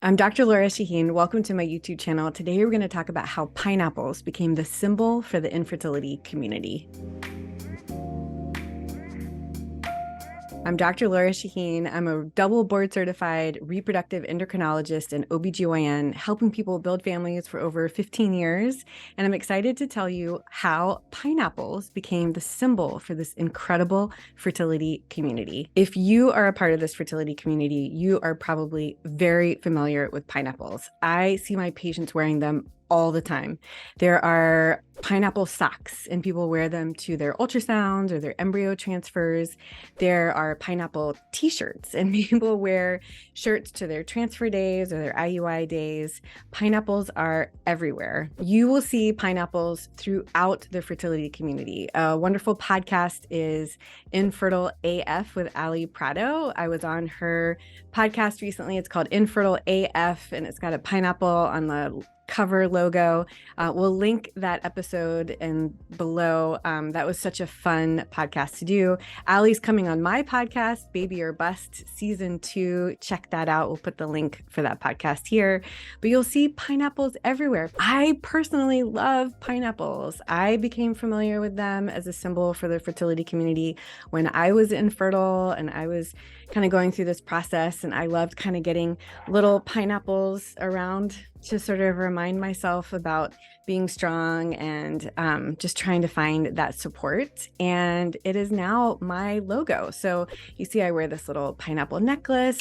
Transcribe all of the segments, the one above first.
I'm Dr. Lora Shahine. Welcome to my YouTube channel. Today we're going to talk about how pineapples became the symbol for the infertility community. I'm Dr. Lora Shahine. I'm a double board certified reproductive endocrinologist and OBGYN, helping people build families for over 15 years. And I'm excited to tell you how pineapples became the symbol for this incredible fertility community. If you are a part of this fertility community, you are probably very familiar with pineapples. I see my patients wearing them all the time. There are pineapple socks, and people wear them to their ultrasounds or their embryo transfers. There are pineapple t-shirts, and people wear shirts to their transfer days or their IUI days. Pineapples are everywhere. You will see pineapples throughout the fertility community. A wonderful podcast is Infertile AF with Ali Prado. I was on her podcast recently. It's called Infertile AF, and it's got a pineapple on the cover logo. We'll link that episode and below. That was such a fun podcast to do. Ali's coming on my podcast, Baby or Bust Season 2. Check that out. We'll put the link for that podcast here. But you'll see pineapples everywhere. I personally love pineapples. I became familiar with them as a symbol for the fertility community when I was infertile and I was kind of going through this process, and I loved kind of getting little pineapples around to sort of remind myself about being strong and just trying to find that support. And it is now my logo. So you see, I wear this little pineapple necklace.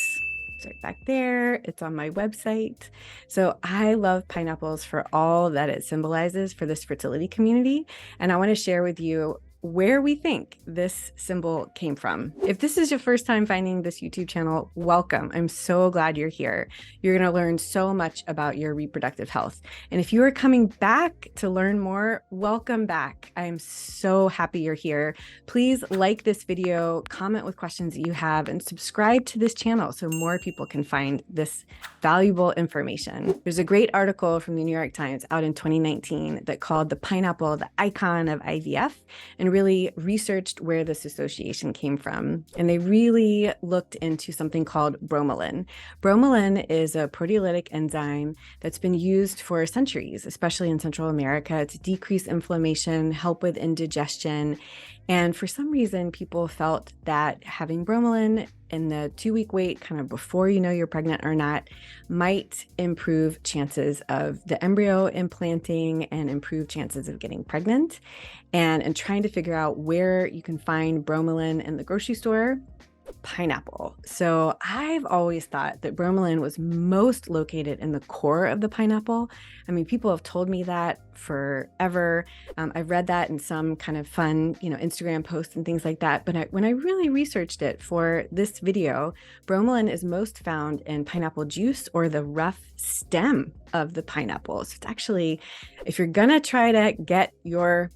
It's right back there. It's on my website. So I love pineapples for all that it symbolizes for this fertility community. And I want to share with you where we think this symbol came from. If this is your first time finding this YouTube channel, welcome. I'm so glad you're here. You're going to learn so much about your reproductive health. And if you are coming back to learn more, welcome back. I'm so happy you're here. Please like this video, comment with questions that you have, and subscribe to this channel so more people can find this valuable information. There's a great article from the New York Times out in 2019 that called "The Pineapple, the Icon of IVF," and really researched where this association came from. And they really looked into something called bromelain. Bromelain is a proteolytic enzyme that's been used for centuries, especially in Central America, to decrease inflammation, help with indigestion. And for some reason, people felt that having bromelain in the 2-week wait, kind of before you know you're pregnant or not, might improve chances of the embryo implanting and improve chances of getting pregnant. And in trying to figure out where you can find bromelain in the grocery store, pineapple. So I've always thought that bromelain was most located in the core of the pineapple. I mean, people have told me that forever. I've read that in some kind of fun, Instagram posts and things like that. But when I really researched it for this video, bromelain is most found in pineapple juice or the rough stem of the pineapple. So it's actually, if you're gonna try to get your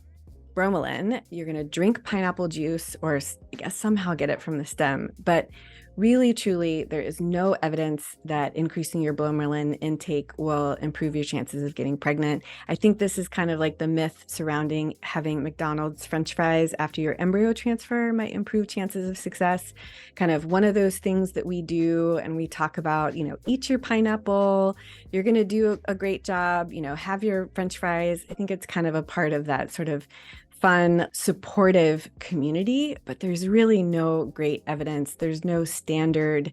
bromelain, you're going to drink pineapple juice or I guess somehow get it from the stem. But really, truly, there is no evidence that increasing your bromelain intake will improve your chances of getting pregnant. I think this is kind of like the myth surrounding having McDonald's French fries after your embryo transfer might improve chances of success. Kind of one of those things that we do and we talk about, eat your pineapple, you're going to do a great job, have your French fries. I think it's kind of a part of that sort of fun, supportive community, but there's really no great evidence. There's no standard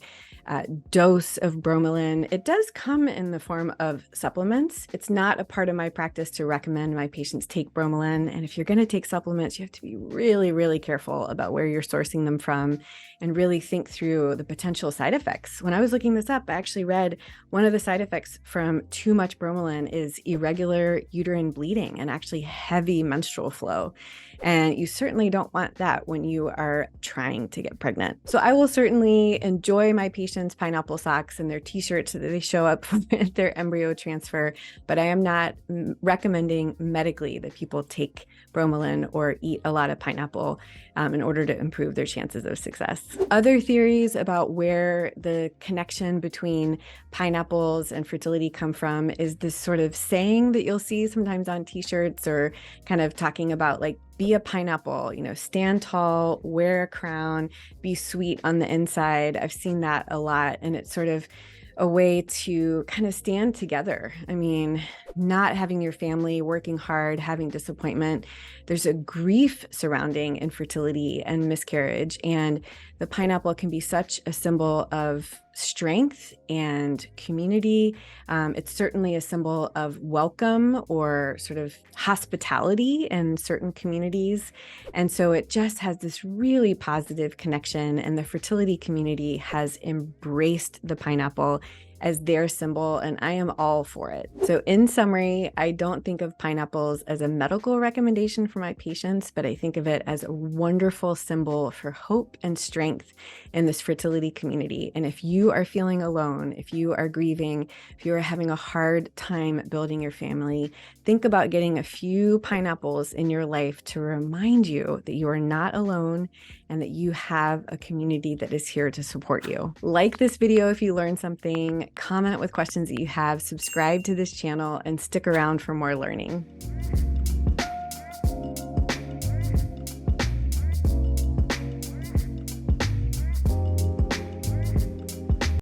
dose of bromelain. It does come in the form of supplements. It's not a part of my practice to recommend my patients take bromelain. And if you're going to take supplements, you have to be really, really careful about where you're sourcing them from and really think through the potential side effects. When I was looking this up, I actually read one of the side effects from too much bromelain is irregular uterine bleeding and actually heavy menstrual flow. And you certainly don't want that when you are trying to get pregnant. So I will certainly enjoy my patients' pineapple socks and their t-shirts so that they show up at their embryo transfer, but I am not recommending medically that people take bromelain or eat a lot of pineapple in order to improve their chances of success. Other theories about where the connection between pineapples and fertility come from is this sort of saying that you'll see sometimes on t-shirts or kind of talking about like, be a pineapple, stand tall, wear a crown, be sweet on the inside. I've seen that a lot. And it's sort of a way to kind of stand together. I mean, not having your family, working hard, having disappointment. There's a grief surrounding infertility and miscarriage, and the pineapple can be such a symbol of strength and community. It's certainly a symbol of welcome or sort of hospitality in certain communities. And so it just has this really positive connection, and the fertility community has embraced the pineapple as their symbol, and I am all for it. So in summary, I don't think of pineapples as a medical recommendation for my patients, but I think of it as a wonderful symbol for hope and strength in this fertility community. And if you are feeling alone, if you are grieving, if you are having a hard time building your family, think about getting a few pineapples in your life to remind you that you are not alone and that you have a community that is here to support you. Like this video if you learned something, comment with questions that you have, subscribe to this channel, and stick around for more learning.